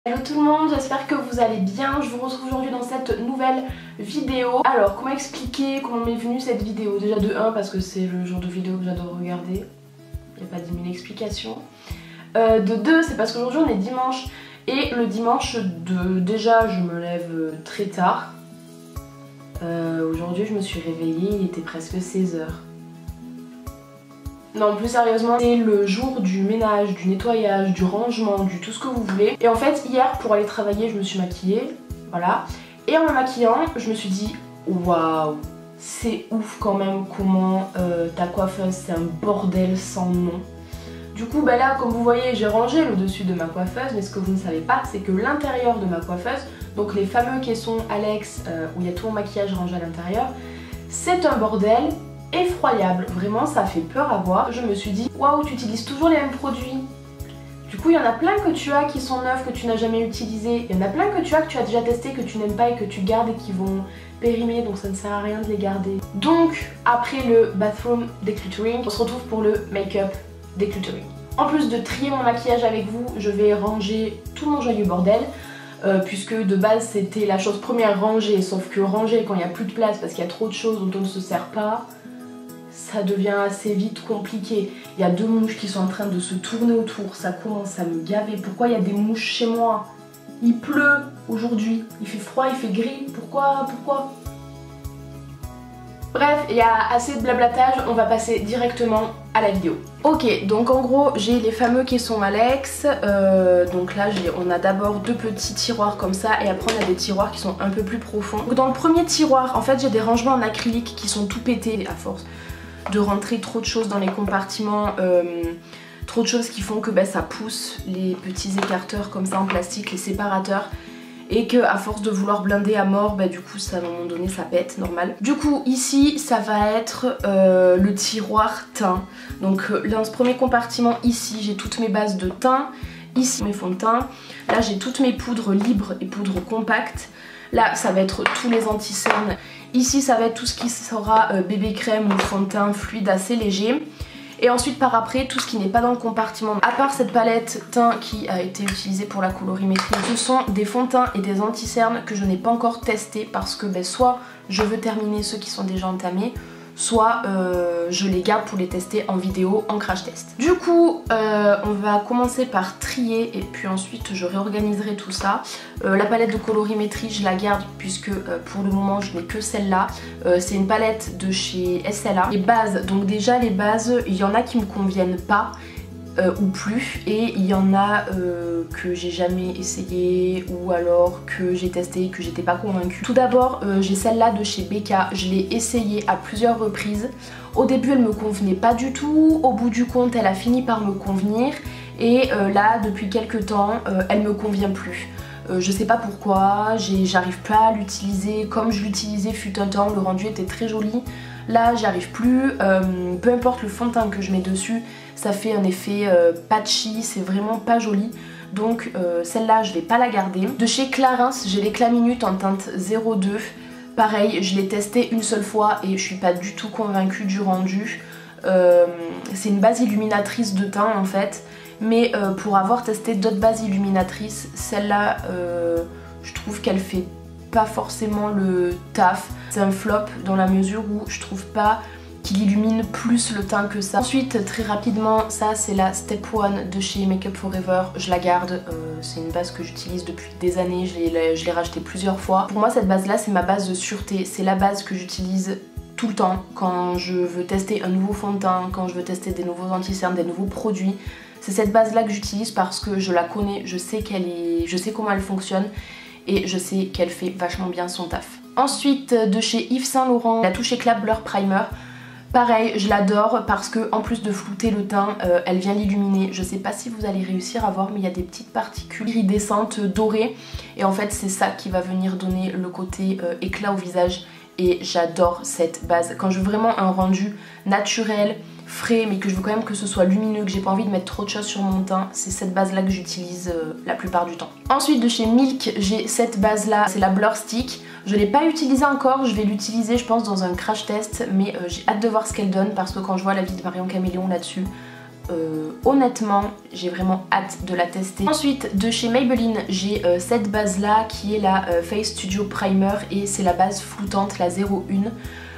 Hello tout le monde, j'espère que vous allez bien. Je vous retrouve aujourd'hui dans cette nouvelle vidéo. Alors comment expliquer comment m'est venue cette vidéo? Déjà de 1 parce que c'est le genre de vidéo que j'adore regarder, il n'y a pas 10 000 explications. De 2 c'est parce qu'aujourd'hui on est dimanche et le dimanche déjà je me lève très tard. Aujourd'hui je me suis réveillée, il était presque 16 h. Non, plus sérieusement, c'est le jour du ménage, du nettoyage, du rangement, du tout ce que vous voulez. Et en fait, hier, pour aller travailler, je me suis maquillée, voilà. Et en me maquillant, je me suis dit, waouh, c'est ouf quand même comment ta coiffeuse, c'est un bordel sans nom. Du coup, bah là, comme vous voyez, j'ai rangé le dessus de ma coiffeuse, mais ce que vous ne savez pas, c'est que l'intérieur de ma coiffeuse, donc les fameux caissons Alex, où il y a tout mon maquillage rangé à l'intérieur, c'est un bordel effroyable, vraiment ça fait peur à voir. Je me suis dit waouh, tu utilises toujours les mêmes produits. Du coup il y en a plein que tu as qui sont neufs, que tu n'as jamais utilisés. Il y en a plein que tu as déjà testé, que tu n'aimes pas et que tu gardes et qui vont périmer, donc ça ne sert à rien de les garder. Donc après le bathroom decluttering, on se retrouve pour le make-up decluttering. En plus de trier mon maquillage avec vous, je vais ranger tout mon joyeux bordel. Puisque de base c'était la chose première, ranger, sauf que ranger quand il n'y a plus de place parce qu'il y a trop de choses dont on ne se sert pas, ça devient assez vite compliqué. Il y a 2 mouches qui sont en train de se tourner autour, ça commence à me gaver. Pourquoi il y a des mouches chez moi? Il pleut aujourd'hui, il fait froid, il fait gris, pourquoi? Bref, il y a assez de blablatage, on va passer directement à la vidéo. Ok, donc en gros j'ai les fameux caissons Alex, donc là on a d'abord 2 petits tiroirs comme ça et après on a des tiroirs qui sont un peu plus profonds. Donc dans le premier tiroir, en fait j'ai des rangements en acrylique qui sont tout pétés à force de rentrer trop de choses dans les compartiments, trop de choses qui font que ça pousse les petits écarteurs comme ça en plastique, les séparateurs. Et que à force de vouloir blinder à mort, du coup ça à un moment donné ça pète, normal. Du coup ici ça va être le tiroir teint. Donc dans ce premier compartiment ici j'ai toutes mes bases de teint, ici mes fonds de teint, là j'ai toutes mes poudres libres et poudres compactes. Là ça va être tous les anti-cernes, ici ça va être tout ce qui sera bébé crème ou fond de teint fluide assez léger. Et ensuite par après tout ce qui n'est pas dans le compartiment, à part cette palette teint qui a été utilisée pour la colorimétrie, ce sont des fonds de teint et des anti-cernes que je n'ai pas encore testé parce que soit je veux terminer ceux qui sont déjà entamés, soit je les garde pour les tester en vidéo, en crash test. Du coup on va commencer par trier et puis ensuite je réorganiserai tout ça. La palette de colorimétrie je la garde puisque pour le moment je n'ai que celle-là. C'est une palette de chez SLA. Les bases, donc déjà les bases, il y en a qui me conviennent pas ou plus, et il y en a que j'ai jamais essayé ou alors que j'ai testé et que j'étais pas convaincue. Tout d'abord j'ai celle-là de chez Becca, je l'ai essayée à plusieurs reprises. Au début elle me convenait pas du tout, au bout du compte elle a fini par me convenir et là depuis quelques temps elle me convient plus. Je sais pas pourquoi, j'arrive pas à l'utiliser comme je l'utilisais fut un temps, le rendu était très joli. Là j'arrive plus, peu importe le fond de teint que je mets dessus, ça fait un effet patchy, c'est vraiment pas joli. Donc celle-là je vais pas la garder. De chez Clarins, j'ai l'éclat minute en teinte 02. Pareil, je l'ai testé une seule fois et je suis pas du tout convaincue du rendu. C'est une base illuminatrice de teint en fait. Mais pour avoir testé d'autres bases illuminatrices, celle-là je trouve qu'elle fait pas forcément le taf. C'est un flop dans la mesure où je trouve pas qu'il illumine plus le teint que ça. Ensuite très rapidement, ça c'est la Step 1 de chez Make Up For Ever, je la garde, c'est une base que j'utilise depuis des années, je l'ai rachetée plusieurs fois. Pour moi cette base là c'est ma base de sûreté, c'est la base que j'utilise tout le temps quand je veux tester un nouveau fond de teint, quand je veux tester des nouveaux anti-cernes, des nouveaux produits. C'est cette base là que j'utilise parce que je la connais, je sais comment elle fonctionne et je sais qu'elle fait vachement bien son taf. Ensuite de chez Yves Saint Laurent, la touche éclat blur primer. Pareil, je l'adore parce que en plus de flouter le teint, elle vient l'illuminer. Je sais pas si vous allez réussir à voir mais il y a des petites particules iridescentes dorées et en fait c'est ça qui va venir donner le côté éclat au visage et j'adore cette base. Quand je veux vraiment un rendu naturel, frais mais que je veux quand même que ce soit lumineux, que j'ai pas envie de mettre trop de choses sur mon teint, c'est cette base là que j'utilise la plupart du temps. Ensuite de chez Milk j'ai cette base là, c'est la Blur Stick. Je l'ai pas utilisée encore, je vais l'utiliser je pense dans un crash test mais j'ai hâte de voir ce qu'elle donne parce que quand je vois la vie de Marion Caméléon là-dessus, honnêtement j'ai vraiment hâte de la tester. Ensuite de chez Maybelline j'ai cette base là qui est la Face Studio Primer et c'est la base floutante, la 01.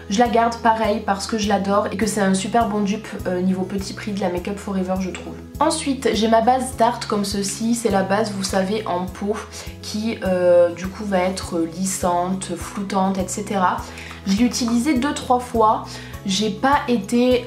Je la garde pareil parce que je l'adore et que c'est un super bon dupe niveau petit prix de la Make Up For Ever je trouve. Ensuite j'ai ma base Tarte comme ceci, c'est la base vous savez en peau qui du coup va être lissante, floutante etc. Je l'ai utilisée 2-3 fois, j'ai pas été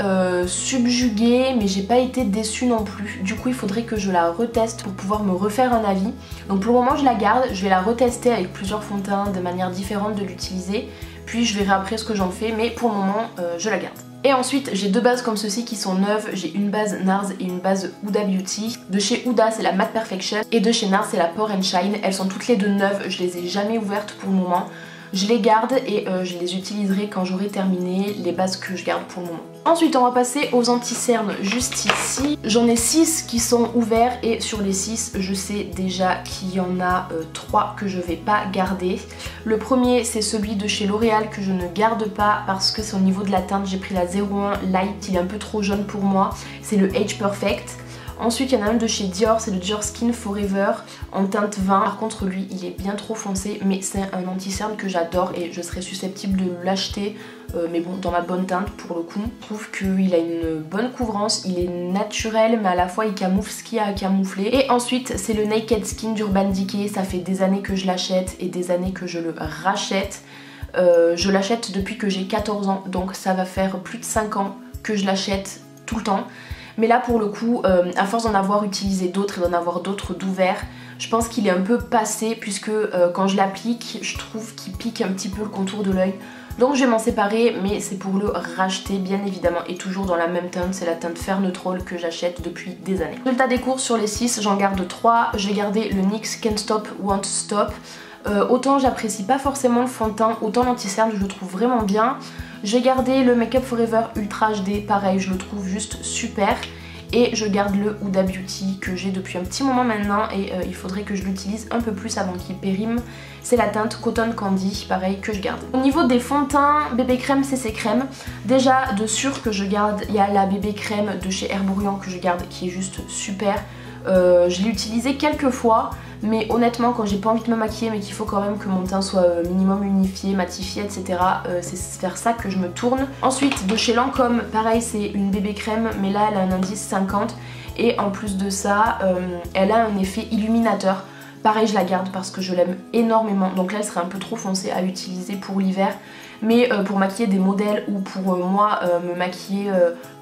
subjuguée mais j'ai pas été déçue non plus. Du coup il faudrait que je la reteste pour pouvoir me refaire un avis. Donc pour le moment je la garde, je vais la retester avec plusieurs fonds de teint de manière différente de l'utiliser. Puis je verrai après ce que j'en fais mais pour le moment je la garde. Et ensuite j'ai deux bases comme ceci qui sont neuves, j'ai une base NARS et une base Huda Beauty. De chez Huda c'est la Matte Perfection et de chez NARS c'est la Pore and Shine. Elles sont toutes les deux neuves, je les ai jamais ouvertes pour le moment. Je les garde et je les utiliserai quand j'aurai terminé les bases que je garde pour le moment. Ensuite on va passer aux anti-cernes juste ici. J'en ai 6 qui sont ouverts et sur les 6 je sais déjà qu'il y en a 3 que je vais pas garder. Le premier c'est celui de chez L'Oréal que je ne garde pas parce que c'est au niveau de la teinte. J'ai pris la 01 Light, il est un peu trop jaune pour moi. C'est le Age Perfect. Ensuite il y en a un de chez Dior, c'est le Dior Skin Forever en teinte 20. Par contre lui il est bien trop foncé mais c'est un anti-cerne que j'adore et je serais susceptible de l'acheter mais bon dans ma bonne teinte pour le coup. Je trouve qu'il a une bonne couvrance, il est naturel mais à la fois il camoufle ce qu'il y a à camoufler. Et ensuite c'est le Naked Skin d'Urban Decay, ça fait des années que je l'achète et des années que je le rachète. Je l'achète depuis que j'ai 14 ans donc ça va faire plus de 5 ans que je l'achète tout le temps. Mais là pour le coup, à force d'en avoir utilisé d'autres et d'en avoir d'autres d'ouverts, je pense qu'il est un peu passé puisque quand je l'applique, je trouve qu'il pique un petit peu le contour de l'œil. Donc je vais m'en séparer mais c'est pour le racheter bien évidemment et toujours dans la même teinte, c'est la teinte Fair Neutral que j'achète depuis des années. Résultat des courses sur les 6, j'en garde 3, je vais garder le NYX Can't Stop Won't Stop. Autant j'apprécie pas forcément le fond de teint, autant l'anti-cerne je le trouve vraiment bien. J'ai gardé le Make Up For Ever Ultra HD, pareil je le trouve juste super. Et je garde le Huda Beauty que j'ai depuis un petit moment maintenant et il faudrait que je l'utilise un peu plus avant qu'il périme. C'est la teinte Cotton Candy, pareil que je garde. Au niveau des fonds de teint, bébé crème, CC crème, déjà de sûr que je garde, il y a la bébé crème de chez Herborian que je garde qui est juste super. Je l'ai utilisée quelques fois mais honnêtement quand j'ai pas envie de me maquiller mais qu'il faut quand même que mon teint soit minimum unifié, matifié etc. C'est vers ça que je me tourne. Ensuite de chez Lancôme pareil c'est une bébé crème mais là elle a un indice 50 et en plus de ça elle a un effet illuminateur. Pareil je la garde parce que je l'aime énormément donc là elle serait un peu trop foncée à utiliser pour l'hiver. Mais pour maquiller des modèles ou pour moi me maquiller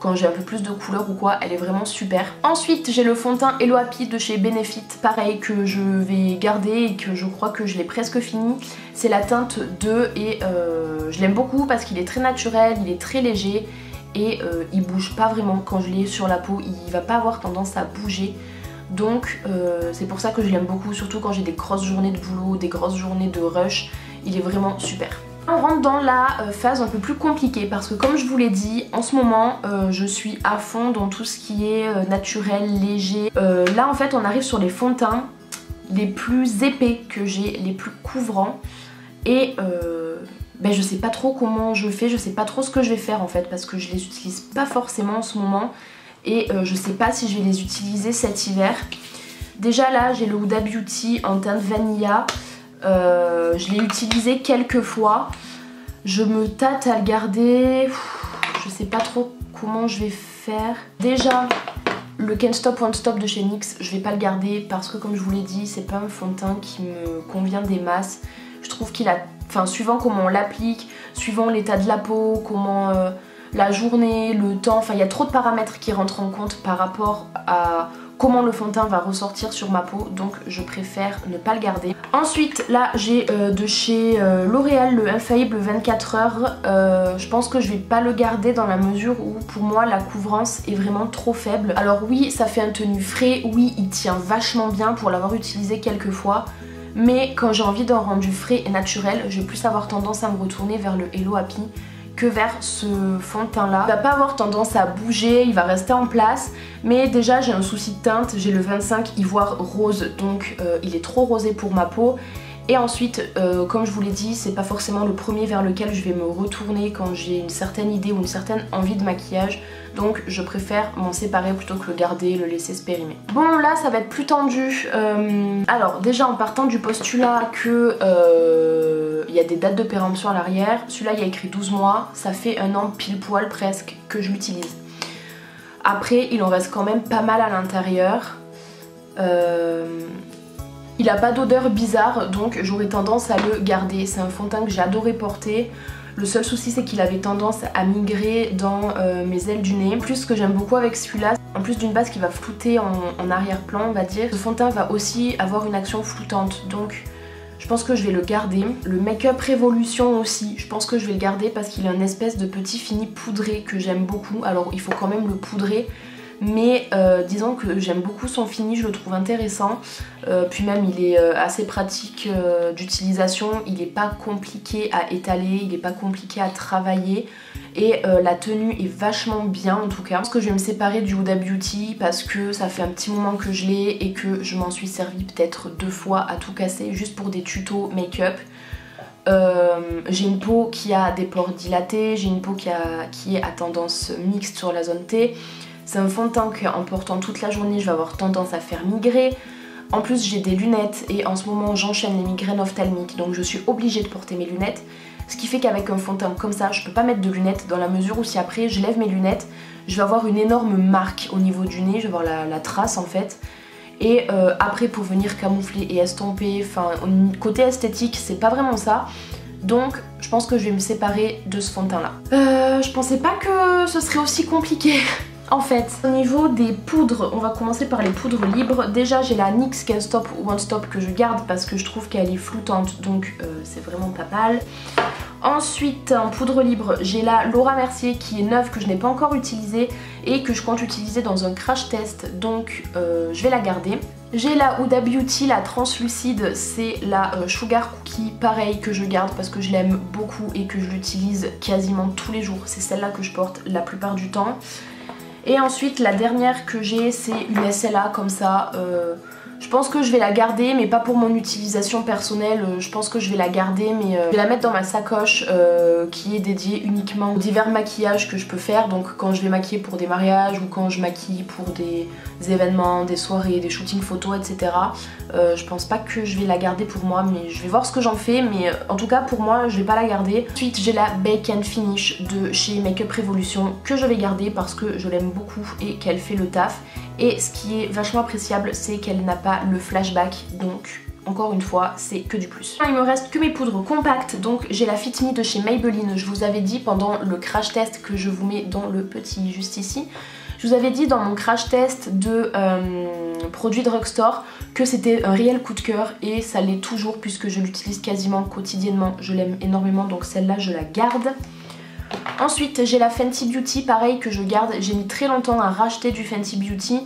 quand j'ai un peu plus de couleur ou quoi, elle est vraiment super. Ensuite j'ai le fond de teint Hello Happy de chez Benefit, pareil que je vais garder et que je crois que je l'ai presque fini. C'est la teinte 2 et je l'aime beaucoup parce qu'il est très naturel, il est très léger et il bouge pas vraiment quand je l'ai sur la peau, il va pas avoir tendance à bouger. Donc c'est pour ça que je l'aime beaucoup, surtout quand j'ai des grosses journées de boulot, des grosses journées de rush, il est vraiment super. On rentre dans la phase un peu plus compliquée parce que comme je vous l'ai dit, en ce moment je suis à fond dans tout ce qui est naturel, léger. Là en fait on arrive sur les fonds de teint les plus épais que j'ai, les plus couvrants et ben, je sais pas trop comment je fais, je sais pas trop ce que je vais faire en fait parce que je les utilise pas forcément en ce moment et je sais pas si je vais les utiliser cet hiver. Déjà là j'ai le Huda Beauty en teinte Vanilla. Je l'ai utilisé quelques fois, je me tâte à le garder, je sais pas trop comment je vais faire. Déjà le Can't Stop Won't Stop de chez NYX je vais pas le garder parce que comme je vous l'ai dit c'est pas un fond de teint qui me convient des masses. Je trouve qu'il a, enfin suivant comment on l'applique, suivant l'état de la peau, comment la journée, le temps, enfin il y a trop de paramètres qui rentrent en compte par rapport à comment le fond de teint va ressortir sur ma peau, donc je préfère ne pas le garder. Ensuite là j'ai de chez L'Oréal le Infaillible 24 heures, je pense que je vais pas le garder dans la mesure où pour moi la couvrance est vraiment trop faible. Alors oui ça fait un tenue frais, oui il tient vachement bien pour l'avoir utilisé quelques fois, mais quand j'ai envie d'un rendu frais et naturel je vais plus avoir tendance à me retourner vers le Hello Happy que vers ce fond de teint là. Il va pas avoir tendance à bouger, il va rester en place, mais déjà j'ai un souci de teinte, j'ai le 25 ivoire rose donc il est trop rosé pour ma peau Et ensuite, comme je vous l'ai dit, c'est pas forcément le premier vers lequel je vais me retourner quand j'ai une certaine idée ou une certaine envie de maquillage. Donc je préfère m'en séparer plutôt que le garder et le laisser se périmer. Bon, là ça va être plus tendu. Alors déjà en partant du postulat que il y a des dates de péremption à l'arrière, celui-là il y a écrit 12 mois, ça fait un an pile poil presque que je l'utilise. Après il en reste quand même pas mal à l'intérieur. Il a pas d'odeur bizarre, donc j'aurais tendance à le garder. C'est un fond de teint que j'ai adoré porter. Le seul souci c'est qu'il avait tendance à migrer dans mes ailes du nez. En plus, ce que j'aime beaucoup avec celui-là, en plus d'une base qui va flouter en arrière-plan on va dire, ce fond de teint va aussi avoir une action floutante, donc je pense que je vais le garder. Le Make-up Révolution aussi, je pense que je vais le garder parce qu'il a une espèce de petit fini poudré que j'aime beaucoup. Alors il faut quand même le poudrer, mais disons que j'aime beaucoup son fini, je le trouve intéressant. Puis même il est assez pratique d'utilisation, il n'est pas compliqué à étaler, il n'est pas compliqué à travailler. Et la tenue est vachement bien en tout cas. Je pense que je vais me séparer du Huda Beauty parce que ça fait un petit moment que je l'ai et que je m'en suis servi peut-être 2 fois à tout casser juste pour des tutos make-up. J'ai une peau qui a des pores dilatés, j'ai une peau qui est à tendance mixte sur la zone T. C'est un fond de teint qu'en portant toute la journée je vais avoir tendance à faire migrer. En plus j'ai des lunettes et en ce moment j'enchaîne les migraines ophtalmiques, donc je suis obligée de porter mes lunettes. Ce qui fait qu'avec un fond de teint comme ça je peux pas mettre de lunettes dans la mesure où si après je lève mes lunettes je vais avoir une énorme marque au niveau du nez, je vais avoir la trace en fait. Et après pour venir camoufler et estomper, enfin côté esthétique c'est pas vraiment ça. Donc je pense que je vais me séparer de ce fond de teint là. Je pensais pas que ce serait aussi compliqué. En fait, au niveau des poudres, on va commencer par les poudres libres. Déjà j'ai la NYX Can't Stop One Stop que je garde parce que je trouve qu'elle est floutante, donc c'est vraiment pas mal. Ensuite en poudre libre j'ai la Laura Mercier qui est neuve, que je n'ai pas encore utilisée et que je compte utiliser dans un crash test, donc je vais la garder. J'ai la Huda Beauty, la translucide, c'est la Sugar Cookie, pareil, que je garde parce que je l'aime beaucoup et que je l'utilise quasiment tous les jours. C'est celle-là que je porte la plupart du temps. Et ensuite la dernière que j'ai c'est une SLA comme ça, je pense que je vais la garder mais pas pour mon utilisation personnelle, je pense que je vais la garder mais je vais la mettre dans ma sacoche qui est dédiée uniquement aux divers maquillages que je peux faire. Donc quand je vais maquiller pour des mariages ou quand je maquille pour des événements, des soirées, des shootings photos etc. Je pense pas que je vais la garder pour moi, mais je vais voir ce que j'en fais, mais en tout cas pour moi je vais pas la garder. Ensuite j'ai la Bake and Finish de chez Make-up Révolution que je vais garder parce que je l'aime beaucoup et qu'elle fait le taf. Et ce qui est vachement appréciable c'est qu'elle n'a pas le flashback, donc encore une fois c'est que du plus. Il me reste que mes poudres compactes, donc j'ai la Fit Me de chez Maybelline. Je vous avais dit pendant le crash test que je vous mets dans le petit juste ici, je vous avais dit dans mon crash test de produits drugstore que c'était un réel coup de cœur et ça l'est toujours puisque je l'utilise quasiment quotidiennement, je l'aime énormément, donc celle-là je la garde. Ensuite j'ai la Fenty Beauty, pareil, que je garde. J'ai mis très longtemps à racheter du Fenty Beauty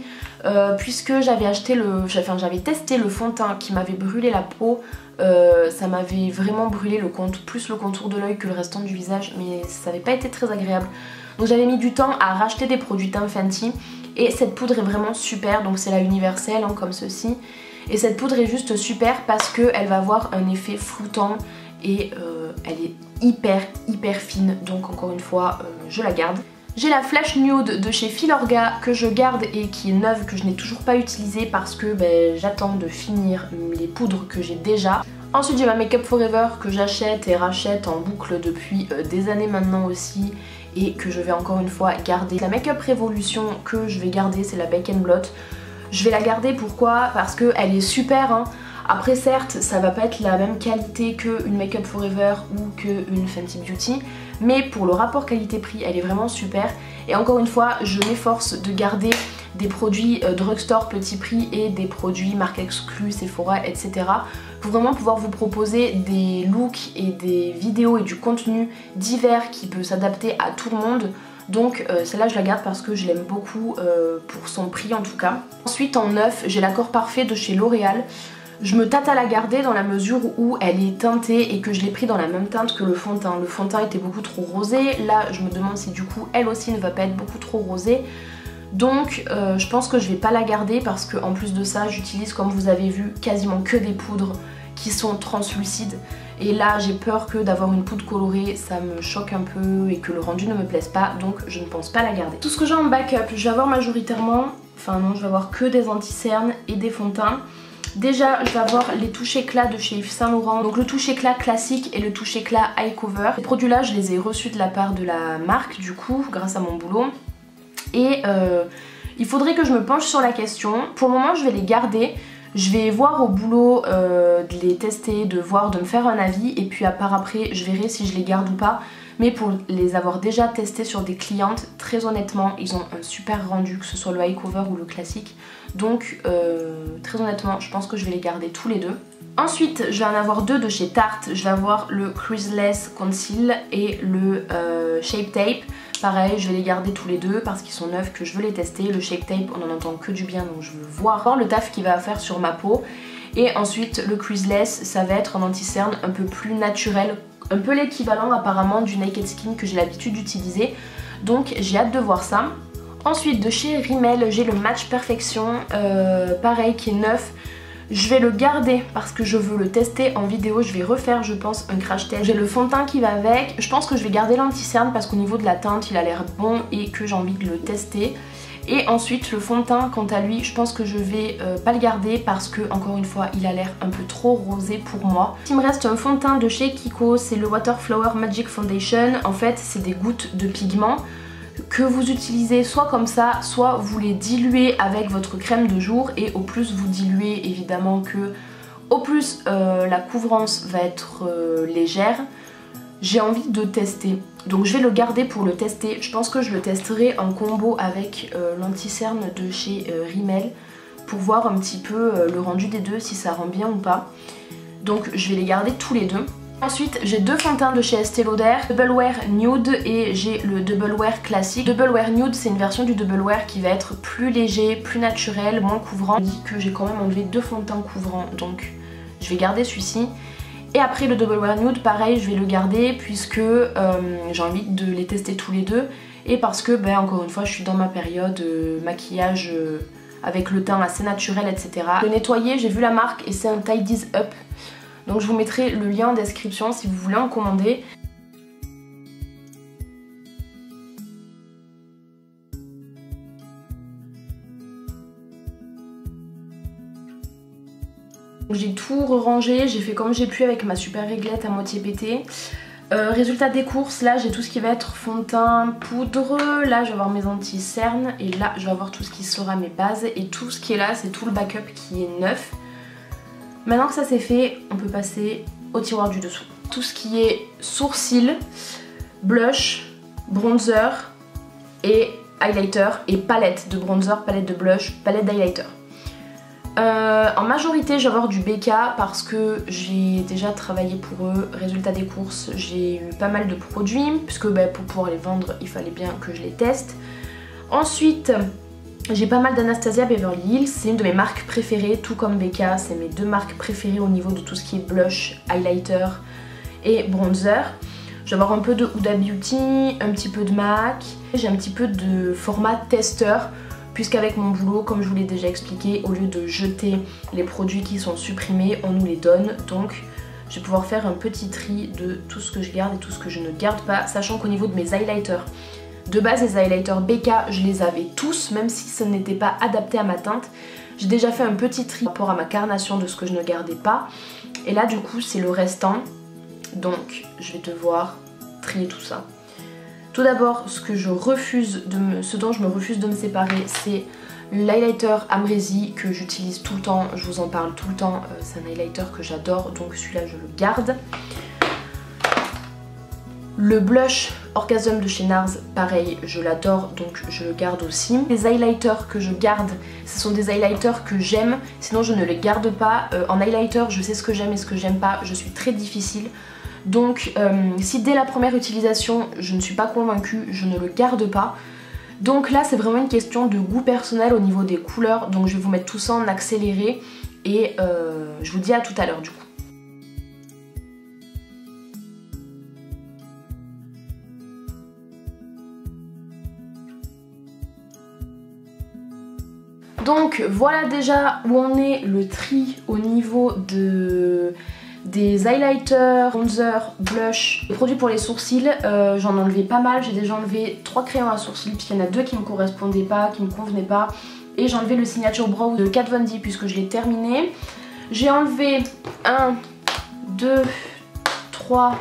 puisque j'avais testé le fond de teint qui m'avait brûlé la peau. Ça m'avait vraiment brûlé plus le contour de l'œil que le restant du visage, mais ça n'avait pas été très agréable. Donc j'avais mis du temps à racheter des produits teint Fenty et cette poudre est vraiment super, donc c'est la universelle hein, comme ceci. Et cette poudre est juste super parce qu'elle va avoir un effet floutant et elle est hyper fine, donc encore une fois je la garde. J'ai la Flash Nude de chez Filorga que je garde et qui est neuve, que je n'ai toujours pas utilisée parce que j'attends de finir les poudres que j'ai déjà. Ensuite j'ai ma Make Up Forever que j'achète et rachète en boucle depuis des années maintenant aussi et que je vais encore une fois garder. La Make Up Révolution que je vais garder c'est la Bake and Blot. Je vais la garder pourquoi? Parce qu'elle est super hein. Après certes ça va pas être la même qualité qu'une Make Up Forever ou qu'une Fenty Beauty, mais pour le rapport qualité-prix elle est vraiment super. Et encore une fois je m'efforce de garder des produits drugstore petit prix et des produits marque exclue, Sephora etc. pour vraiment pouvoir vous proposer des looks et des vidéos et du contenu divers qui peut s'adapter à tout le monde. Donc celle-là je la garde parce que je l'aime beaucoup pour son prix en tout cas. Ensuite en neuf j'ai l'Accord Parfait de chez L'Oréal. Je me tâte à la garder dans la mesure où elle est teintée et que je l'ai pris dans la même teinte que le fond de teint. Le fond de teint était beaucoup trop rosé, là je me demande si du coup elle aussi ne va pas être beaucoup trop rosée. Donc je pense que je vais pas la garder parce qu'en plus de ça j'utilise, comme vous avez vu, quasiment que des poudres qui sont translucides. Et là j'ai peur que d'avoir une poudre colorée ça me choque un peu et que le rendu ne me plaise pas, donc je ne pense pas la garder. Tout ce que j'ai en backup, je vais avoir majoritairement, enfin non, je vais avoir que des anti-cernes et des fonds de teint. Déjà je vais avoir les touches éclat de chez Yves Saint Laurent, donc le touche éclat classique et le touche éclat eye cover. Ces produits là je les ai reçus de la part de la marque du coup grâce à mon boulot. Et il faudrait que je me penche sur la question. Pour le moment je vais les garder. Je vais voir au boulot de les tester, de me faire un avis et puis par après je verrai si je les garde ou pas. Mais pour les avoir déjà testés sur des clientes, très honnêtement ils ont un super rendu, que ce soit le eye cover ou le classique. Donc très honnêtement je pense que je vais les garder tous les deux. Ensuite je vais en avoir deux de chez Tarte. Je vais avoir le Creaseless Conceal et le Shape Tape. Pareil, je vais les garder tous les deux parce qu'ils sont neufs, que je veux les tester. Le Shape Tape, on en entend que du bien, donc je veux voir le taf qu'il va faire sur ma peau. Et ensuite, le Creaseless, ça va être un anti-cerne un peu plus naturel, un peu l'équivalent apparemment du Naked Skin que j'ai l'habitude d'utiliser. Donc j'ai hâte de voir ça. Ensuite, de chez Rimmel, j'ai le Match Perfection, pareil, qui est neuf. Je vais le garder parce que je veux le tester en vidéo. Je vais refaire je pense un crash test. J'ai le fond de teint qui va avec. Je pense que je vais garder l'anti-cerne parce qu'au niveau de la teinte il a l'air bon et que j'ai envie de le tester. Et ensuite le fond de teint quant à lui je pense que je vais pas le garder parce que encore une fois il a l'air un peu trop rosé pour moi. Il me reste un fond de teint de chez Kiko, c'est le Water Flower Magic Foundation. En fait c'est des gouttes de pigment que vous utilisez soit comme ça, soit vous les diluez avec votre crème de jour et au plus vous diluez évidemment que au plus la couvrance va être légère. J'ai envie de tester, donc je vais le garder pour le tester. Je pense que je le testerai en combo avec l'anti-cerne de chez Rimmel pour voir un petit peu le rendu des deux, si ça rend bien ou pas. Donc je vais les garder tous les deux. Ensuite j'ai deux fonds de teint de chez Estée Lauder, Double Wear Nude et j'ai le Double Wear classique. Double Wear Nude c'est une version du Double Wear qui va être plus léger, plus naturel, moins couvrant. Je dis que j'ai quand même enlevé deux fonds de teint couvrants donc je vais garder celui-ci. Et après le Double Wear Nude pareil je vais le garder puisque j'ai envie de les tester tous les deux. Et parce que encore une fois je suis dans ma période maquillage avec le teint assez naturel etc. Le nettoyer j'ai vu la marque et c'est un Tidy's Up. Donc je vous mettrai le lien en description si vous voulez en commander. J'ai tout rangé, j'ai fait comme j'ai pu avec ma super réglette à moitié pétée. Résultat des courses, là j'ai tout ce qui va être fond de teint, poudre, là je vais avoir mes anti-cernes et là je vais avoir tout ce qui sera mes bases et tout ce qui est là c'est tout le backup qui est neuf. Maintenant que ça c'est fait, on peut passer au tiroir du dessous. Tout ce qui est sourcils, blush, bronzer et highlighter et palette de bronzer, palette de blush, palette d'highlighter. En majorité je vais avoir du BK parce que j'ai déjà travaillé pour eux. Résultat des courses, j'ai eu pas mal de produits puisque pour pouvoir les vendre il fallait bien que je les teste. Ensuite j'ai pas mal d'Anastasia Beverly Hills, c'est une de mes marques préférées, tout comme BK, c'est mes deux marques préférées au niveau de tout ce qui est blush, highlighter et bronzer. Je vais avoir un peu de Huda Beauty, un petit peu de MAC, j'ai un petit peu de format testeur, puisqu'avec mon boulot, comme je vous l'ai déjà expliqué, au lieu de jeter les produits qui sont supprimés, on nous les donne, donc je vais pouvoir faire un petit tri de tout ce que je garde et tout ce que je ne garde pas, sachant qu'au niveau de mes highlighters, de base les highlighters BK je les avais tous même si ce n'était pas adapté à ma teinte. J'ai déjà fait un petit tri par rapport à ma carnation de ce que je ne gardais pas. Et là du coup c'est le restant. Donc je vais devoir trier tout ça. Tout d'abord ce dont je me refuse de me séparer c'est l'highlighter Amrezy que j'utilise tout le temps. Je vous en parle tout le temps. C'est un highlighter que j'adore donc celui-là je le garde. Le blush Orgasm de chez NARS, pareil, je l'adore donc je le garde aussi. Les highlighters que je garde, ce sont des highlighters que j'aime, sinon je ne les garde pas. En highlighter, je sais ce que j'aime et ce que j'aime pas, je suis très difficile. Donc si dès la première utilisation je ne suis pas convaincue, je ne le garde pas. Donc là c'est vraiment une question de goût personnel au niveau des couleurs, donc je vais vous mettre tout ça en accéléré et je vous dis à tout à l'heure du coup. Donc voilà déjà où on est le tri au niveau des highlighters, bronzer, blush, les produits pour les sourcils. J'en ai enlevé pas mal, j'ai déjà enlevé 3 crayons à sourcils puisqu'il y en a 2 qui me correspondaient pas, qui me convenaient pas. Et j'ai enlevé le Signature Brow de Kat Von D puisque je l'ai terminé. J'ai enlevé 1, 2, 3,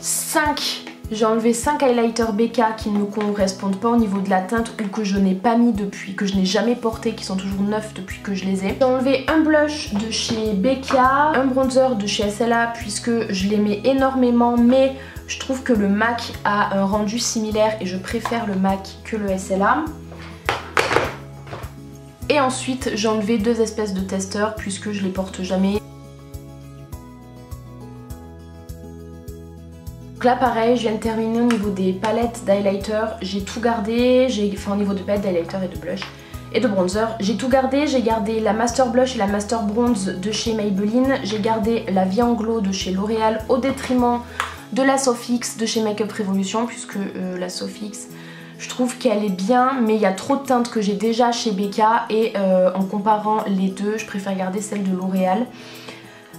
5. J'ai enlevé 5 highlighters BK qui ne me correspondent pas au niveau de la teinte ou que je n'ai pas mis depuis, que je n'ai jamais porté, qui sont toujours neufs depuis que je les ai. J'ai enlevé un blush de chez BK, un bronzer de chez SLA puisque je l'aimais énormément mais je trouve que le MAC a un rendu similaire et je préfère le MAC que le SLA. Et ensuite j'ai enlevé 2 espèces de testeurs puisque je les porte jamais. Donc là pareil, je viens de terminer au niveau des palettes d'highlighter, j'ai tout gardé, enfin au niveau de palettes d'highlighter et de blush et de bronzer, j'ai tout gardé, j'ai gardé la Master Blush et la Master Bronze de chez Maybelline, j'ai gardé la Vie en Glow de chez L'Oréal au détriment de la Sofix de chez Makeup Revolution puisque la Sofix je trouve qu'elle est bien mais il y a trop de teintes que j'ai déjà chez BK et en comparant les deux je préfère garder celle de L'Oréal.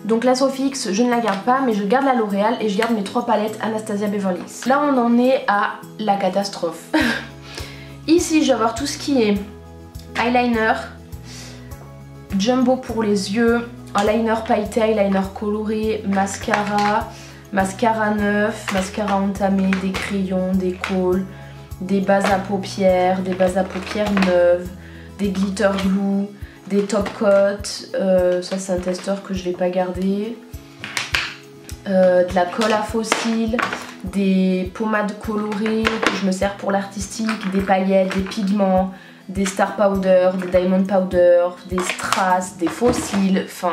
Donc la Sofix je ne la garde pas mais je garde la L'Oréal et je garde mes 3 palettes Anastasia Beverly Hills. Là on en est à la catastrophe. Ici je vais avoir tout ce qui est eyeliner, jumbo pour les yeux, eyeliner pailleté, eyeliner coloré, mascara, mascara neuf, mascara entamé, des crayons, des cols, des bases à paupières neuves, des glitter glue, des top coats, ça c'est un testeur que je vais pas garder, de la colle à faux cils, des pommades colorées que je me sers pour l'artistique, des paillettes, des pigments, des star powder, des diamond powder, des strass, des faux cils, enfin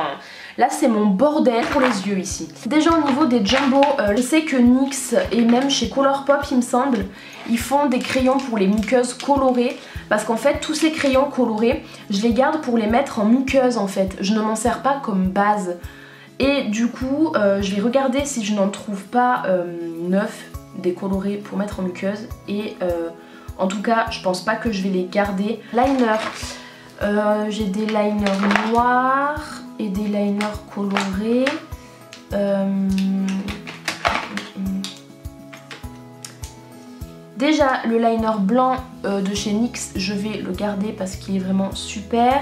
là c'est mon bordel pour les yeux ici. Déjà au niveau des jumbo, je sais que NYX et même chez Colourpop il me semble, ils font des crayons pour les muqueuses colorées. Parce qu'en fait tous ces crayons colorés je les garde pour les mettre en muqueuse en fait. Je ne m'en sers pas comme base. Et du coup je vais regarder si je n'en trouve pas neuf des colorés pour mettre en muqueuse. Et en tout cas je pense pas que je vais les garder. Liner, j'ai des liners noirs et des liners colorés. Déjà le liner blanc de chez NYX je vais le garder parce qu'il est vraiment super.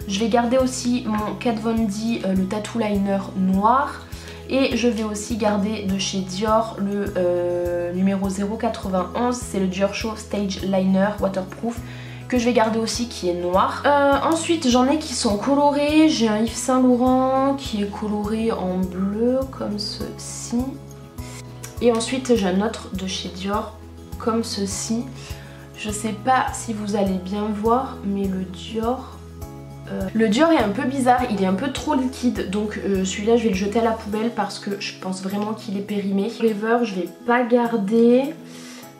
Je vais garder aussi mon Kat Von D le tattoo liner noir. Et je vais aussi garder de chez Dior le numéro 091, c'est le Dior Show Stage Liner Waterproof que je vais garder aussi qui est noir. Ensuite j'en ai qui sont colorés, j'ai un Yves Saint Laurent qui est coloré en bleu comme ceci. Et ensuite j'ai un autre de chez Dior comme ceci. Je sais pas si vous allez bien voir mais le Dior est un peu bizarre, il est un peu trop liquide donc celui-là je vais le jeter à la poubelle parce que je pense vraiment qu'il est périmé. Forever je vais pas garder,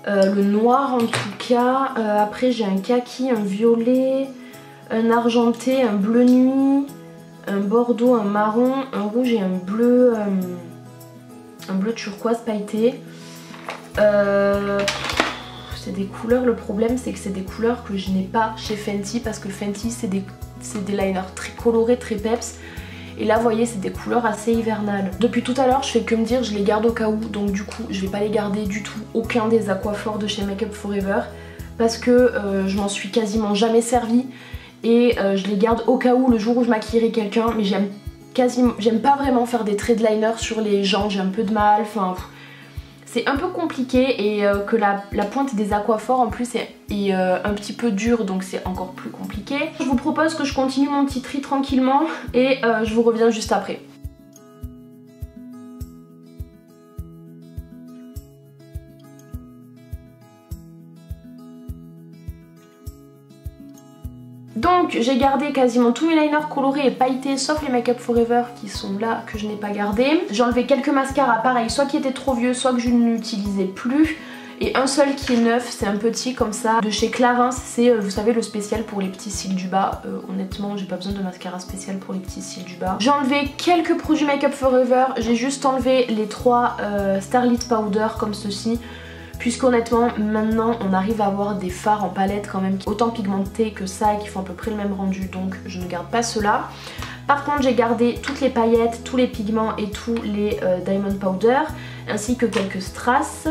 le noir en tout cas, après j'ai un kaki, un violet, un argenté, un bleu nuit, un bordeaux, un marron, un rouge et un bleu turquoise pailleté. C'est des couleurs, le problème c'est que c'est des couleurs que je n'ai pas chez Fenty parce que Fenty c'est des liners très colorés, très peps. Et là vous voyez c'est des couleurs assez hivernales. Depuis tout à l'heure je fais que me dire je les garde au cas où, donc du coup je vais pas les garder du tout, aucun des Aquaphor de chez Makeup Forever parce que je m'en suis quasiment jamais servi et je les garde au cas où le jour où je maquillerai quelqu'un, mais j'aime pas vraiment faire des traits de liner sur les gens, j'ai un peu de mal, enfin c'est un peu compliqué et que la pointe des Aquaphor en plus est un petit peu dure donc c'est encore plus compliqué. Je vous propose que je continue mon petit tri tranquillement et je vous reviens juste après. Donc j'ai gardé quasiment tous mes liners colorés et pailletés sauf les Makeup Forever qui sont là que je n'ai pas gardé. J'ai enlevé quelques mascaras pareil, soit qui étaient trop vieux soit que je n'utilisais plus. Et un seul qui est neuf, c'est un petit comme ça de chez Clarins, c'est vous savez le spécial pour les petits cils du bas. Honnêtement j'ai pas besoin de mascara spécial pour les petits cils du bas. J'ai enlevé quelques produits Makeup Forever, j'ai juste enlevé les 3 Starlit Powder comme ceci. puisqu'honnêtement maintenant on arrive à avoir des fards en palette quand même autant pigmentés que ça et qui font à peu près le même rendu, donc je ne garde pas cela. Par contre j'ai gardé toutes les paillettes, tous les pigments et tous les diamond powder ainsi que quelques strass.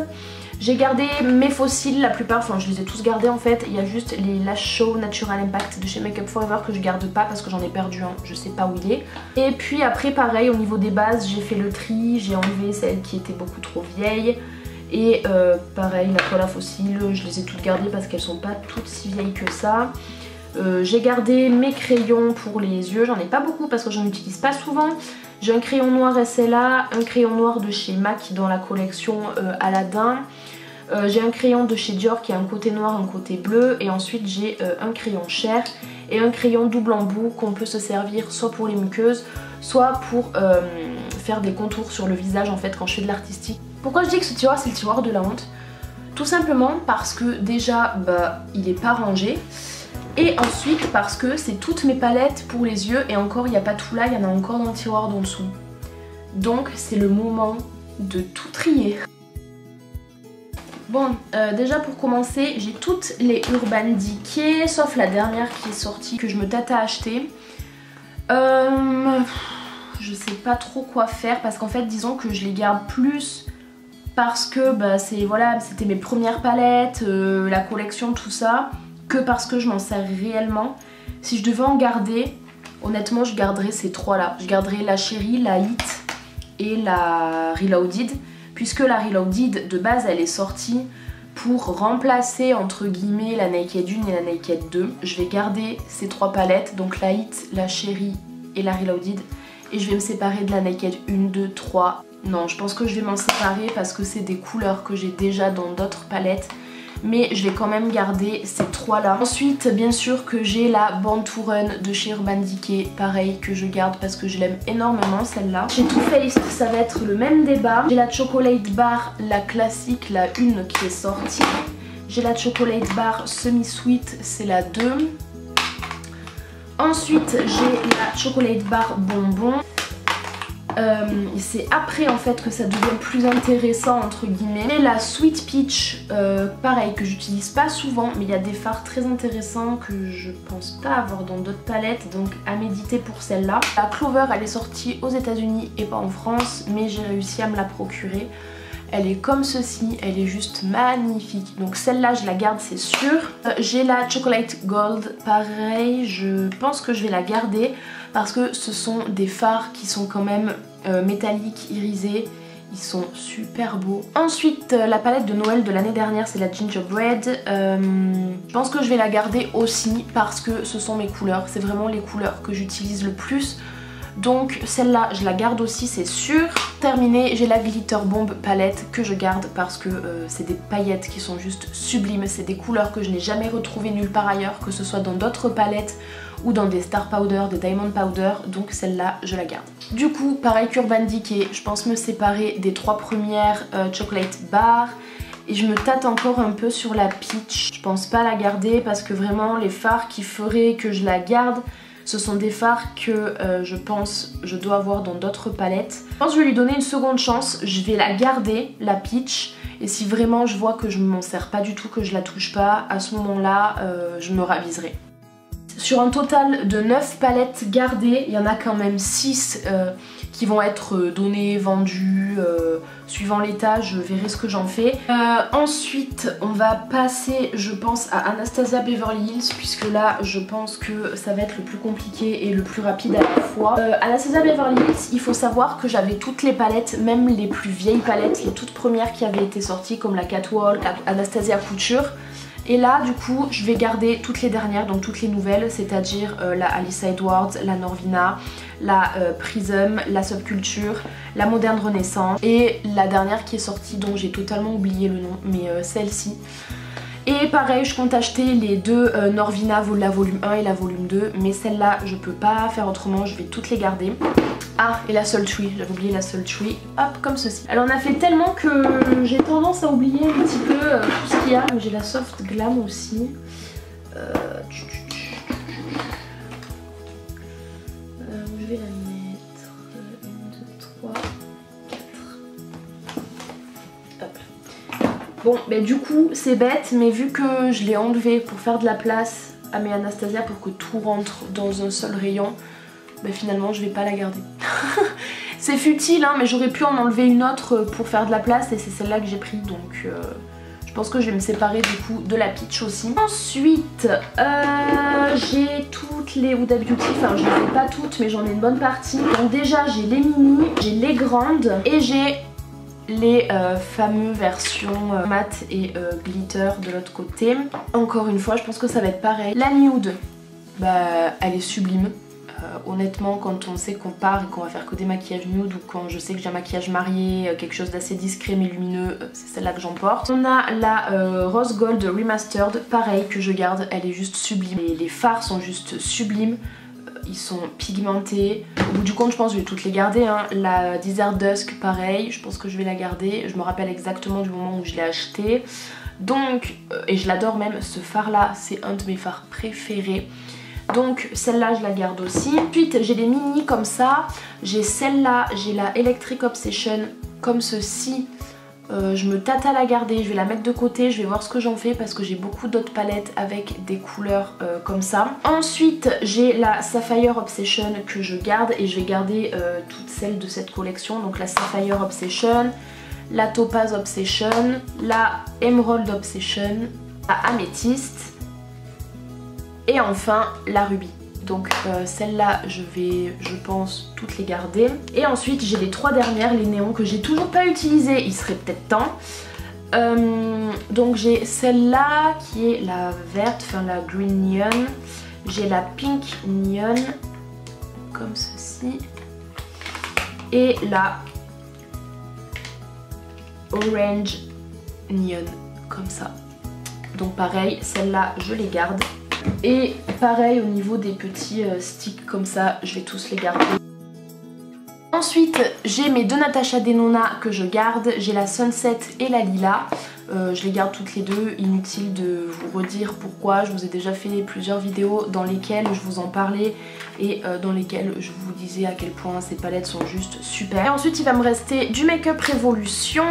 J'ai gardé mes fossiles, la plupart, enfin je les ai tous gardés en fait. Il y a juste les Lash Show Natural Impact de chez Make Up For Ever que je garde pas parce que j'en ai perdu un, je sais pas où il est. Et puis après pareil au niveau des bases j'ai fait le tri, j'ai enlevé celles qui étaient beaucoup trop vieilles. Et pareil la colle à fossiles, je les ai toutes gardées parce qu'elles sont pas toutes si vieilles que ça. J'ai gardé mes crayons pour les yeux, j'en ai pas beaucoup parce que j'en utilise pas souvent. J'ai un crayon noir SLA, un crayon noir de chez MAC dans la collection Aladdin. J'ai un crayon de chez Dior qui a un côté noir, un côté bleu. Et ensuite j'ai un crayon Cher et un crayon double embout qu'on peut se servir soit pour les muqueuses, soit pour faire des contours sur le visage en fait quand je fais de l'artistique. Pourquoi je dis que ce tiroir c'est le tiroir de la honte? Tout simplement parce que déjà il est pas rangé. Et ensuite parce que c'est toutes mes palettes pour les yeux et encore il n'y a pas tout là, il y en a encore dans le tiroir d'en dessous. Donc c'est le moment de tout trier. Bon, déjà pour commencer, j'ai toutes les Urban Decay, sauf la dernière qui est sortie que je me tâte à acheter. Je sais pas trop quoi faire parce qu'en fait disons que je les garde plus parce que voilà, c'était mes premières palettes, la collection, tout ça, que parce que je m'en sers réellement. Si je devais en garder, honnêtement je garderais ces trois là. Je garderais la Cherry, la Hit et la Reloaded, puisque la Reloaded de base elle est sortie pour remplacer entre guillemets la Naked 1 et la Naked 2. Je vais garder ces trois palettes, donc la Hit, la Cherry et la Reloaded, et je vais me séparer de la Naked 1, 2, 3. Non, je pense que je vais m'en séparer parce que c'est des couleurs que j'ai déjà dans d'autres palettes. Mais je vais quand même garder ces trois là. Ensuite bien sûr que j'ai la Born to Run de chez Urban Decay, pareil, que je garde parce que je l'aime énormément celle-là. Chez Too Faced ça va être le même débat. J'ai la Chocolate Bar, la classique, la 1 qui est sortie. J'ai la Chocolate Bar semi-sweet, c'est la 2. Ensuite j'ai la Chocolate Bar bonbon. C'est après en fait que ça devient plus intéressant entre guillemets. Et la Sweet Peach, pareil, que j'utilise pas souvent, mais il y a des fards très intéressants que je pense pas avoir dans d'autres palettes, donc à méditer pour celle-là. La Clover elle est sortie aux États-Unis et pas en France, mais j'ai réussi à me la procurer. Elle est comme ceci, elle est juste magnifique. Donc celle-là je la garde c'est sûr. J'ai la Chocolate Gold, pareil, je pense que je vais la garder parce que ce sont des fards qui sont quand même métalliques, irisés. Ils sont super beaux. Ensuite la palette de Noël de l'année dernière c'est la Gingerbread. Je pense que je vais la garder aussi parce que ce sont mes couleurs. C'est vraiment les couleurs que j'utilise le plus. Donc celle-là je la garde aussi c'est sûr. Terminé, j'ai la Glitter Bomb palette que je garde parce que c'est des paillettes qui sont juste sublimes. C'est des couleurs que je n'ai jamais retrouvées nulle part ailleurs, que ce soit dans d'autres palettes ou dans des Star Powder, des Diamond Powder, donc celle-là je la garde. Du coup pareil qu'Urban Decay, je pense me séparer des trois premières Chocolate Bar. Et je me tâte encore un peu sur la Peach. Je pense pas la garder parce que vraiment les fards qui feraient que je la garde, ce sont des fards que je pense je dois avoir dans d'autres palettes. Je pense que je vais lui donner une seconde chance. Je vais la garder, la Peach. Et si vraiment je vois que je m'en sers pas du tout, que je la touche pas, à ce moment-là, je me raviserai. Sur un total de 9 palettes gardées, il y en a quand même 6 qui vont être données, vendues, suivant l'état, je verrai ce que j'en fais. Ensuite, on va passer, je pense, à Anastasia Beverly Hills, puisque là, je pense que ça va être le plus compliqué et le plus rapide à la fois. Anastasia Beverly Hills, il faut savoir que j'avais toutes les palettes, même les plus vieilles palettes, les toutes premières qui avaient été sorties, comme la Catwalk, Anastasia Couture. Et là du coup je vais garder toutes les dernières, donc toutes les nouvelles, c'est-à-dire la Alyssa Edwards, la Norvina, la Prism, la Subculture, la Moderne Renaissance et la dernière qui est sortie dont j'ai totalement oublié le nom, mais celle-ci. Et pareil, je compte acheter les deux Norvina, la volume 1 et la volume 2, mais celle-là je peux pas faire autrement, je vais toutes les garder. Ah, et la Sultry, j'avais oublié la Sultry, hop, comme ceci. Alors on a fait tellement que j'ai tendance à oublier un petit peu tout ce qu'il y a. J'ai la Soft Glam aussi. Je vais la mettre 1, 2, 3, 4. Hop. Bon, mais du coup c'est bête, mais vu que je l'ai enlevé pour faire de la place à mes Anastasia pour que tout rentre dans un seul rayon, bah finalement je vais pas la garder. C'est futile hein, mais j'aurais pu en enlever une autre pour faire de la place et c'est celle-là que j'ai pris, donc je pense que je vais me séparer du coup de la Peach aussi. Ensuite j'ai toutes les Huda Beauty, enfin je les ai pas toutes mais j'en ai une bonne partie. Donc déjà j'ai les mini, j'ai les grandes et j'ai les fameuses versions mat et glitter de l'autre côté. Encore une fois je pense que ça va être pareil. La nude, bah elle est sublime. Honnêtement quand on sait qu'on part et qu'on va faire que des maquillages nude ou quand je sais que j'ai un maquillage marié, quelque chose d'assez discret mais lumineux, c'est celle-là que j'emporte. On a la Rose Gold Remastered, pareil que je garde, elle est juste sublime. Et les fards sont juste sublimes. Ils sont pigmentés. Au bout du compte je pense que je vais toutes les garder hein. La Desert Dusk pareil, je pense que je vais la garder. Je me rappelle exactement du moment où je l'ai acheté. Donc, et je l'adore même, ce fard là c'est un de mes fards préférés. Donc celle-là je la garde aussi. Ensuite j'ai des mini comme ça. J'ai celle-là, j'ai la Electric Obsession comme ceci. Je me tâte à la garder, je vais la mettre de côté, je vais voir ce que j'en fais parce que j'ai beaucoup d'autres palettes avec des couleurs comme ça. Ensuite j'ai la Sapphire Obsession que je garde et je vais garder toutes celles de cette collection. Donc la Sapphire Obsession, la Topaz Obsession, la Emerald Obsession, la Amethyst et enfin la Ruby. Donc celle-là je vais je pense toutes les garder. Et ensuite j'ai les trois dernières, les néons que j'ai toujours pas utilisées, il serait peut-être temps. Donc j'ai celle-là qui est la verte, enfin la green neon. J'ai la pink neon comme ceci. Et la orange neon comme ça. Donc pareil, celle-là je les garde. Et pareil au niveau des petits sticks comme ça, je vais tous les garder. Ensuite j'ai mes deux Natasha Denona que je garde, j'ai la Sunset et la Lila. Je les garde toutes les deux, inutile de vous redire pourquoi, je vous ai déjà fait plusieurs vidéos dans lesquelles je vous en parlais et dans lesquelles je vous disais à quel point ces palettes sont juste super. Et ensuite il va me rester du Make Up Revolution.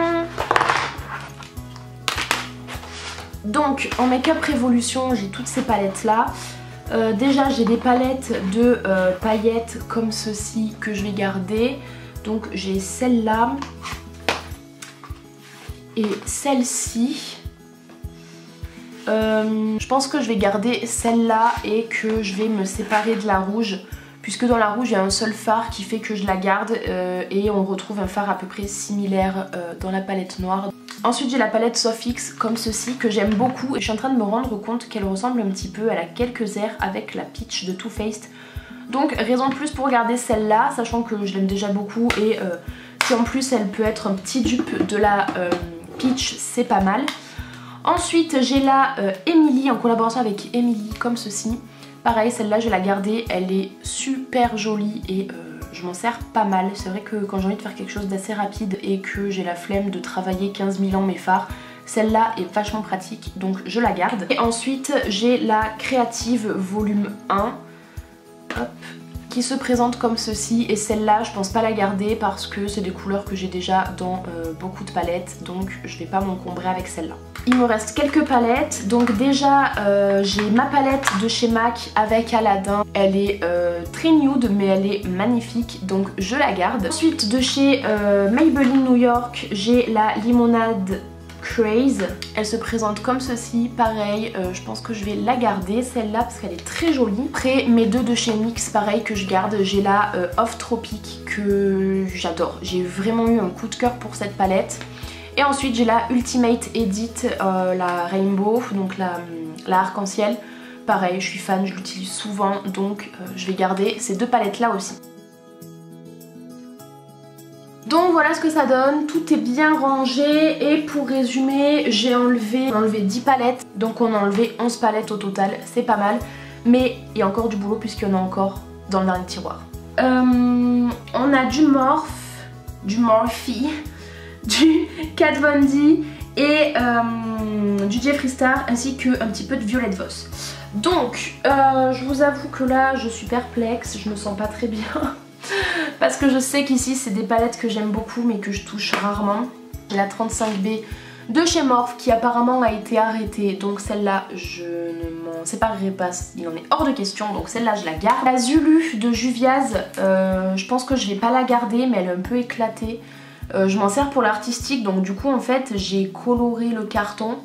Donc en Make Up Revolution j'ai toutes ces palettes là. Déjà j'ai des palettes de paillettes comme ceci que je vais garder. Donc j'ai celle-là et celle-ci. Je pense que je vais garder celle-là et que je vais me séparer de la rouge. Puisque dans la rouge il y a un seul fard qui fait que je la garde et on retrouve un fard à peu près similaire dans la palette noire. Ensuite j'ai la palette Sofix comme ceci que j'aime beaucoup et je suis en train de me rendre compte qu'elle ressemble un petit peu, elle a quelques airs avec la Peach de Too Faced. Donc raison de plus pour garder celle-là, sachant que je l'aime déjà beaucoup et si en plus elle peut être un petit dupe de la Peach, c'est pas mal. Ensuite j'ai la Emily en collaboration avec Emily comme ceci. Pareil, celle-là je vais la garder, elle est super jolie et je m'en sers pas mal. C'est vrai que quand j'ai envie de faire quelque chose d'assez rapide et que j'ai la flemme de travailler 15 000 ans mes fards, celle-là est vachement pratique donc je la garde. Et ensuite j'ai la Creative Volume 1 hop, qui se présente comme ceci et celle-là je pense pas la garder parce que c'est des couleurs que j'ai déjà dans beaucoup de palettes donc je vais pas m'encombrer avec celle-là. Il me reste quelques palettes, donc déjà j'ai ma palette de chez MAC avec Aladdin, elle est très nude mais elle est magnifique donc je la garde. Ensuite de chez Maybelline New York j'ai la Limonade Craze, elle se présente comme ceci, pareil je pense que je vais la garder celle-là parce qu'elle est très jolie. Après mes deux de chez NYX pareil que je garde, j'ai la Off Tropic que j'adore, j'ai vraiment eu un coup de cœur pour cette palette. Et ensuite j'ai la Ultimate Edit, la Rainbow, donc la arc-en-ciel. Pareil, je suis fan, je l'utilise souvent, donc je vais garder ces deux palettes là aussi. Donc voilà ce que ça donne, tout est bien rangé et pour résumer, j'ai enlevé 10 palettes, donc on a enlevé 11 palettes au total, c'est pas mal. Mais il y a encore du boulot puisqu'il y en a encore dans le dernier tiroir. On a du Morphe, du Morphe, du Kat Von D et du Jeffree Star ainsi qu'un petit peu de Violette Voss. Donc je vous avoue que là je suis perplexe, je me sens pas très bien parce que je sais qu'ici c'est des palettes que j'aime beaucoup mais que je touche rarement. J'ai la 35B de chez Morphe qui apparemment a été arrêtée, donc celle-là je ne m'en séparerai pas, il en est hors de question, donc celle-là je la garde. La Zulu de Juviaz, je pense que je vais pas la garder mais elle est un peu éclatée. Je m'en sers pour l'artistique, donc du coup en fait j'ai coloré le carton.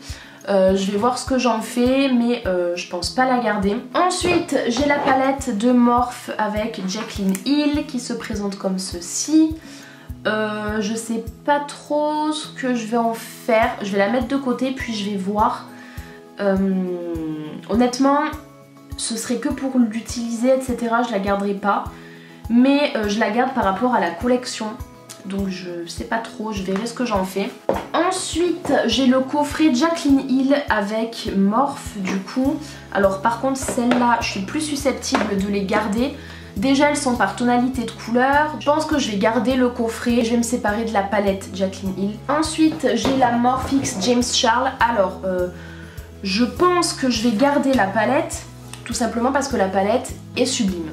Je vais voir ce que j'en fais mais je pense pas la garder. Ensuite j'ai la palette de Morphe avec Jaclyn Hill qui se présente comme ceci. Je sais pas trop ce que je vais en faire, je vais la mettre de côté puis je vais voir. Honnêtement ce serait que pour l'utiliser etc, je la garderai pas, mais je la garde par rapport à la collection, donc je sais pas trop, je verrai ce que j'en fais. Ensuite j'ai le coffret Jaclyn Hill avec Morphe du coup. Alors par contre celle-là je suis plus susceptible de les garder. Déjà elles sont par tonalité de couleur. Je pense que je vais garder le coffret. Je vais me séparer de la palette Jaclyn Hill. Ensuite j'ai la Morphe X James Charles. Alors je pense que je vais garder la palette. Tout simplement parce que la palette est sublime.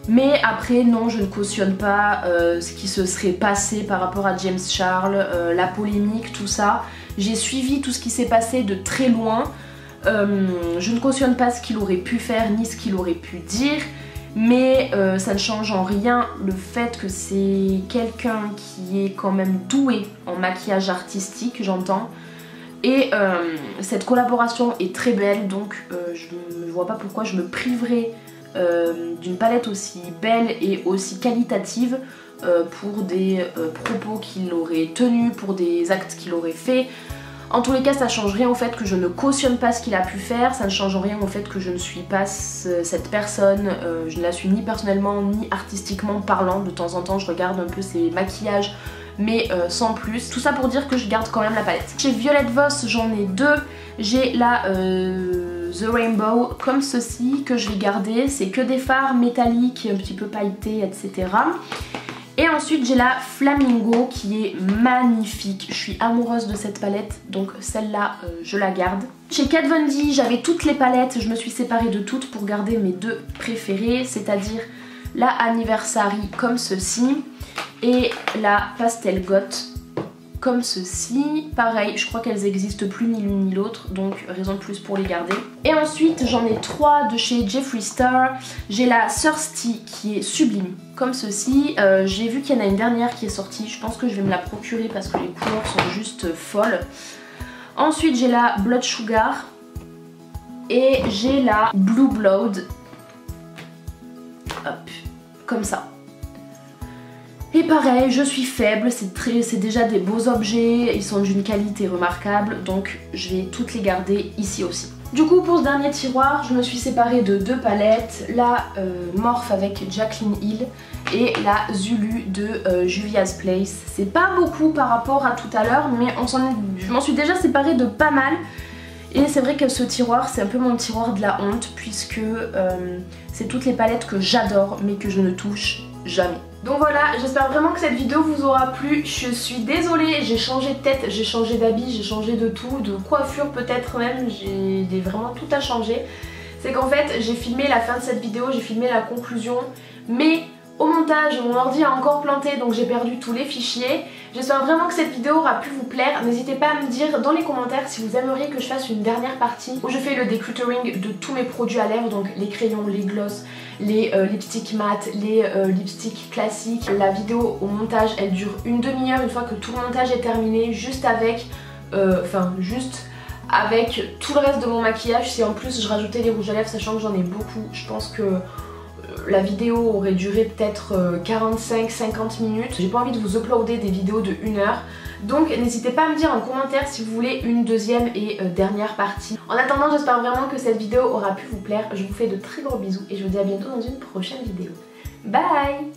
Mais après non, je ne cautionne pas ce qui se serait passé par rapport à James Charles, la polémique, tout ça. J'ai suivi tout ce qui s'est passé de très loin. Je ne cautionne pas ce qu'il aurait pu faire ni ce qu'il aurait pu dire. Mais ça ne change en rien le fait que c'est quelqu'un qui est quand même doué en maquillage artistique, j'entends. Et cette collaboration est très belle, donc je ne vois pas pourquoi je me priverais d'une palette aussi belle et aussi qualitative pour des propos qu'il aurait tenus, pour des actes qu'il aurait fait. En tous les cas ça change rien au fait que je ne cautionne pas ce qu'il a pu faire, ça ne change rien au fait que je ne suis pas cette personne, je ne la suis ni personnellement ni artistiquement parlant. De temps en temps je regarde un peu ses maquillages mais sans plus. Tout ça pour dire que je garde quand même la palette. Chez Violette Voss j'en ai deux, j'ai la The Rainbow comme ceci que je vais garder, c'est que des fards métalliques un petit peu pailletés etc. Et ensuite j'ai la Flamingo qui est magnifique, je suis amoureuse de cette palette donc celle-là je la garde. Chez Kat Von D j'avais toutes les palettes, je me suis séparée de toutes pour garder mes deux préférées, c'est-à-dire la Anniversary comme ceci et la Pastel Goth comme ceci. Pareil, je crois qu'elles existent plus ni l'une ni l'autre, donc raison de plus pour les garder. Et ensuite j'en ai trois de chez Jeffree Star. J'ai la Thirsty qui est sublime comme ceci. J'ai vu qu'il y en a une dernière qui est sortie, je pense que je vais me la procurer parce que les couleurs sont juste folles. Ensuite j'ai la Blood Sugar et j'ai la Blue Blood. Hop, comme ça. Et pareil, je suis faible, c'est déjà des beaux objets, ils sont d'une qualité remarquable, donc je vais toutes les garder ici aussi. Du coup pour ce dernier tiroir, je me suis séparée de deux palettes, la Morphe avec Jaclyn Hill et la Zulu de Juvia's Place. C'est pas beaucoup par rapport à tout à l'heure, mais je m'en suis déjà séparée de pas mal. Et c'est vrai que ce tiroir, c'est un peu mon tiroir de la honte, puisque c'est toutes les palettes que j'adore, mais que je ne touche jamais. Donc voilà, j'espère vraiment que cette vidéo vous aura plu. Je suis désolée, j'ai changé de tête, j'ai changé d'habit, j'ai changé de tout, de coiffure peut-être même, j'ai vraiment tout à changer. C'est qu'en fait, j'ai filmé la fin de cette vidéo, j'ai filmé la conclusion, mais au montage, mon ordi a encore planté, donc j'ai perdu tous les fichiers. J'espère vraiment que cette vidéo aura pu vous plaire. N'hésitez pas à me dire dans les commentaires si vous aimeriez que je fasse une dernière partie où je fais le decluttering de tous mes produits à lèvres, donc les crayons, les glosses, les lipsticks mat, les lipsticks classiques. La vidéo au montage, elle dure une demi-heure une fois que tout le montage est terminé, juste avec avec tout le reste de mon maquillage. Si en plus je rajoutais les rouges à lèvres, sachant que j'en ai beaucoup, je pense que la vidéo aurait duré peut-être 45-50 minutes. J'ai pas envie de vous uploader des vidéos de 1 heure. Donc n'hésitez pas à me dire en commentaire si vous voulez une deuxième et dernière partie. En attendant, j'espère vraiment que cette vidéo aura pu vous plaire. Je vous fais de très gros bisous et je vous dis à bientôt dans une prochaine vidéo. Bye!